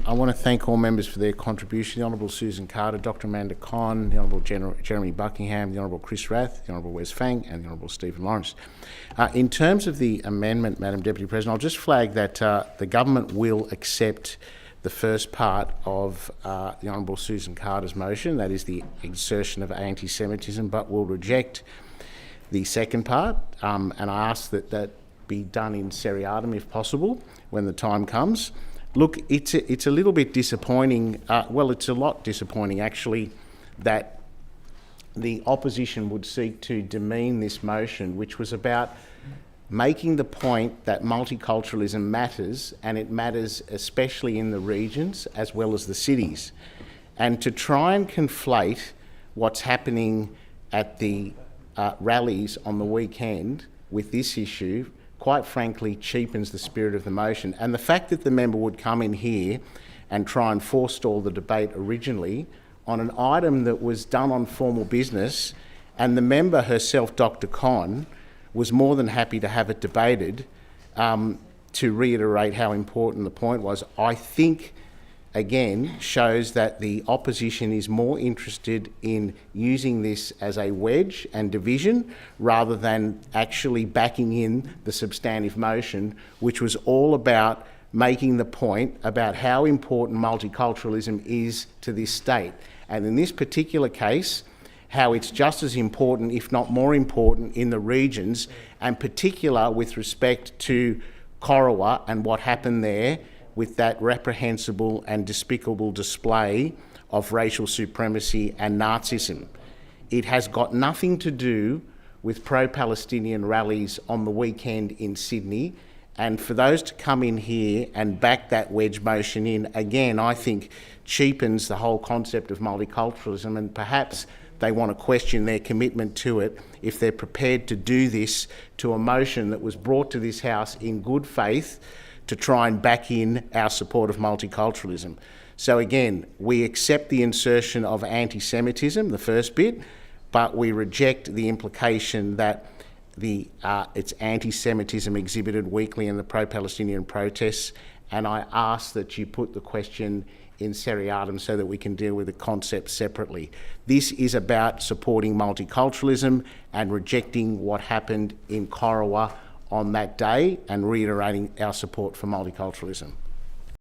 I want to thank all members for their contribution. The Honourable Susan Carter, Dr Amanda Conn, the Honourable Jeremy Buckingham, the Honourable Chris Rath, the Honourable Wes Fang and the Honourable Stephen Lawrence. In terms of the amendment, Madam Deputy President, I'll just flag that the government will accept the first part of the Honourable Susan Carter's motion, that is the insertion of anti-Semitism, but will reject the second part, and I ask that that be done in seriatim if possible when the time comes. Look, it's a little bit disappointing, well, it's a lot disappointing actually, that the opposition would seek to demean this motion, which was about making the point that multiculturalism matters, and it matters especially in the regions as well as the cities. And to try and conflate what's happening at the rallies on the weekend with this issue, quite frankly, cheapens the spirit of the motion. And the fact that the member would come in here and try and forestall the debate originally on an item that was done on formal business, and the member herself, Dr Conn, was more than happy to have it debated to reiterate how important the point was, I think, again, shows that the opposition is more interested in using this as a wedge and division rather than actually backing in the substantive motion, which was all about making the point about how important multiculturalism is to this state. And in this particular case, how it's just as important, if not more important, in the regions, and particular with respect to Corowa and what happened there with that reprehensible and despicable display of racial supremacy and Nazism. It has got nothing to do with pro-Palestinian rallies on the weekend in Sydney, and for those to come in here and back that wedge motion in, again, I think cheapens the whole concept of multiculturalism, and perhaps they want to question their commitment to it if they're prepared to do this to a motion that was brought to this House in good faith to try and back in our support of multiculturalism. So again, we accept the insertion of anti-Semitism, the first bit, but we reject the implication that it's anti-Semitism exhibited weekly in the pro-Palestinian protests, and I ask that you put the question in seriatim so that we can deal with the concept separately. This is about supporting multiculturalism and rejecting what happened in Corowa on that day and reiterating our support for multiculturalism.